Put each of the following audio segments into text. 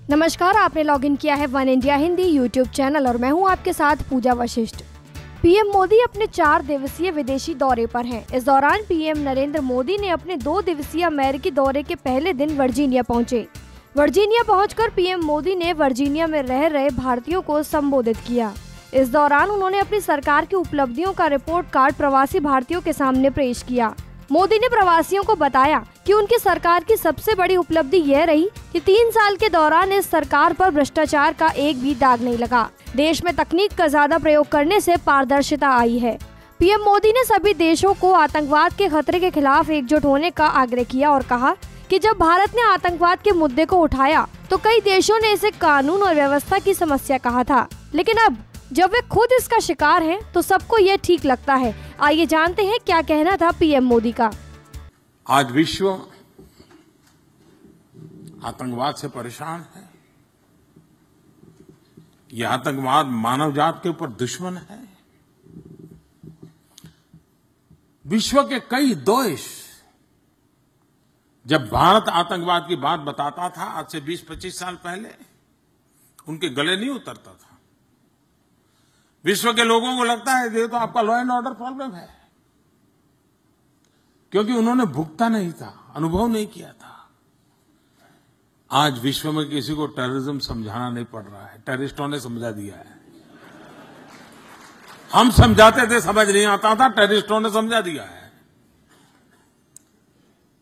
नमस्कार, आपने लॉगिन किया है one India Hindi YouTube channel और मैं हूं आपके साथ पूजा वशिष्ठ। पीएम मोदी अपने 4 दिवसीय विदेशी दौरे पर हैं। इस दौरान पीएम नरेंद्र मोदी ने अपने 2 दिवसीय अमेरिकी दौरे के पहले दिन वर्जीनिया पहुंचे। वर्जीनिया पहुंचकर पीएम मोदी ने वर्जीनिया में रह रहे भारतीयों को संबोधित किया। इस दौरान उन्होंने अपनी सरकार की उपलब्धियों का रिपोर्ट कार्ड प्रवासी भारतीयों के सामने पेश किया। मोदी ने प्रवासियों को बताया कि उनकी सरकार की सबसे बड़ी उपलब्धि यह रही कि 3 साल के दौरान इस सरकार पर भ्रष्टाचार का एक भी दाग नहीं लगा। देश में तकनीक का ज्यादा प्रयोग करने से पारदर्शिता आई है। पीएम मोदी ने सभी देशों को आतंकवाद के खतरे के खिलाफ एकजुट होने का आग्रह किया और कहा कि जब भारत ने आतंकवाद के मुद्दे को उठाया तो कई देशों ने इसे कानून और व्यवस्था की समस्या कहा था, लेकिन अब जब वे खुद इसका शिकार हैं तो सबको यह ठीक लगता है। आइए जानते हैं क्या कहना था पीएम मोदी का। आज विश्व आतंकवाद से परेशान है। यह आतंकवाद मानव जात के ऊपर दुश्मन है। विश्व के कई देश जब भारत आतंकवाद की बात बताता था आज से 20-25 साल पहले, उनके गले नहीं उतरता था। विश्व के लोगों को लगता है ये तो आपका लॉ एंड ऑर्डर प्रॉब्लम है, क्योंकि उन्होंने भुगता नहीं था, अनुभव नहीं किया था। आज विश्व में किसी को टेररिज्म समझाना नहीं पड़ रहा है, टेररिस्टों ने समझा दिया है। हम समझाते थे, समझ नहीं आता था, टेररिस्टों ने समझा दिया है।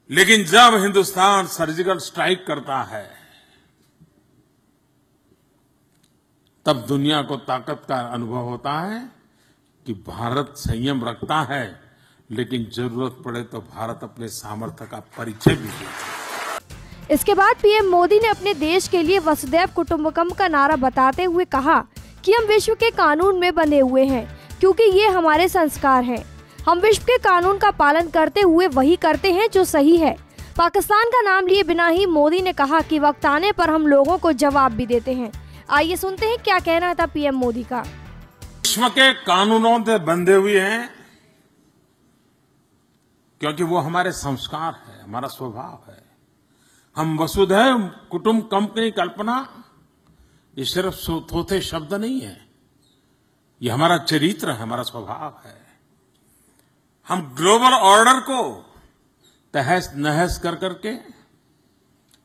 लेकिन जब हिंदुस्तान सर्जिकल स्ट्राइक करता है तब दुनिया को ताकत का अनुभव होता है कि भारत संयम रखता है, लेकिन जरूरत पड़े तो भारत अपने सामर्थ्य का परिचय भी देता है। इसके बाद पीएम मोदी ने अपने देश के लिए वसुधैव कुटुंबकम का नारा बताते हुए कहा कि हम विश्व के कानून में बंधे हुए हैं, क्योंकि ये हमारे संस्कार हैं। हम विश्व के कानून का पालन करते हुए वही करते हैं जो सही है। पाकिस्तान का नाम लिए बिना ही मोदी ने कहा कि वक्त आने पर हम लोगों को जवाब भी देते हैं। आइए सुनते हैं क्या कहना था पीएम मोदी का। विश्व के कानूनों से बंधे हुए हैं क्योंकि वो हमारे संस्कार है, हमारा स्वभाव है। हम वसुधैव कुटुंबकम की कल्पना ये सिर्फ थोथे शब्द नहीं है, ये हमारा चरित्र है, हमारा स्वभाव है। हम ग्लोबल ऑर्डर को तहस नहस कर करके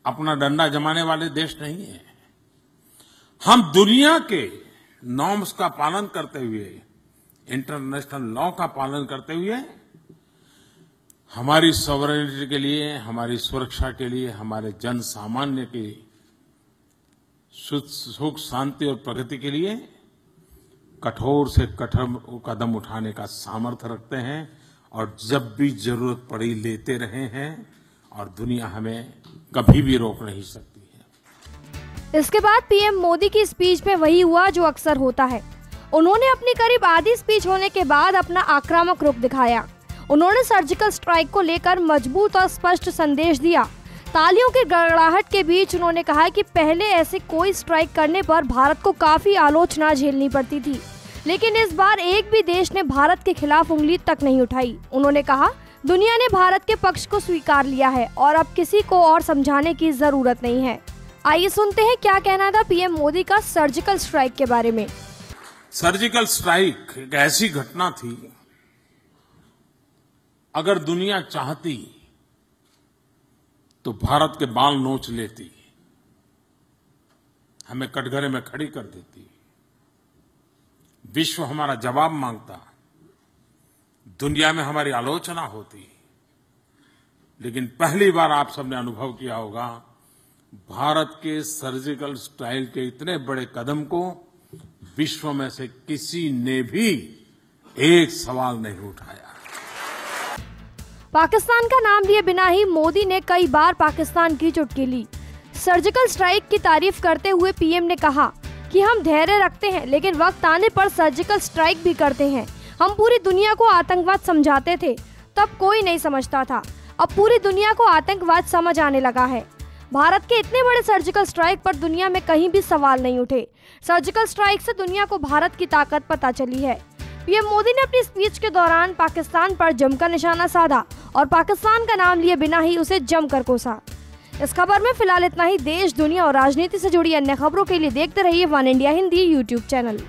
अपना डंडा जमाने वाले देश नहीं है। हम दुनिया के नॉर्म्स का पालन करते हुए, इंटरनेशनल लॉ का पालन करते हुए हमारी सॉवरेनिटी के लिए, हमारी सुरक्षा के लिए, हमारे जन सामान्य की सुख शांति और प्रगति के लिए कठोर से कठोर कदम उठाने का सामर्थ्य रखते हैं और जब भी जरूरत पड़ी लेते रहे हैं और दुनिया हमें कभी भी रोक नहीं सकती है। इसके बाद पीएम मोदी की स्पीच में वही हुआ जो अक्सर होता है। उन्होंने अपनी करीब आधी स्पीच होने के बाद अपना आक्रामक रुख दिखाया। उन्होंने सर्जिकल स्ट्राइक को लेकर मजबूत और स्पष्ट संदेश दिया। तालियों की गड़गड़ाहट के बीच उन्होंने कहा कि पहले ऐसे कोई स्ट्राइक करने पर भारत को काफी आलोचना झेलनी पड़ती थी, लेकिन इस बार एक भी देश ने भारत के खिलाफ उंगली तक नहीं उठाई। उन्होंने कहा दुनिया ने भारत के पक्ष को स्वीकार लिया है और अब किसी को और समझाने की जरूरत नहीं है। आइए सुनते हैं क्या कहना था पीएम मोदी का सर्जिकल स्ट्राइक के बारे में। सर्जिकल स्ट्राइक एक ऐसी घटना थी, अगर दुनिया चाहती तो भारत के बाल नोच लेती, हमें कटघरे में खड़ी कर देती। विश्व हमारा जवाब मांगता, दुनिया में हमारी आलोचना होती। लेकिन पहली बार आप सबने अनुभव किया होगा, भारत के सर्जिकल स्ट्राइक के इतने बड़े कदम को विश्व में से किसी ने भी एक सवाल नहीं उठाया। पाकिस्तान का नाम लिए बिना ही मोदी ने कई बार पाकिस्तान की चुटकी ली। सर्जिकल स्ट्राइक की तारीफ करते हुए पीएम ने कहा कि हम धैर्य रखते हैं, लेकिन वक्त आने पर सर्जिकल स्ट्राइक भी करते हैं। हम पूरी दुनिया को आतंकवाद समझाते थे, तब कोई नहीं समझता था। अब पूरी दुनिया को आतंकवाद समझ आने लगा है। भारत के इतने बड़े सर्जिकल स्ट्राइक पर दुनिया में कहीं भी सवाल नहीं उठे। सर्जिकल स्ट्राइक से दुनिया को भारत की ताकत पता चली है। पीएम मोदी ने अपनी स्पीच के दौरान पाकिस्तान पर जमकर निशाना साधा और पाकिस्तान का नाम लिए बिना ही उसे जमकर कोसा। इस खबर में फिलहाल इतना ही। देश, दुनिया और राजनीति से जुड़ी अन्य खबरों के लिए देखते रहिए one India Hindi YouTube channel.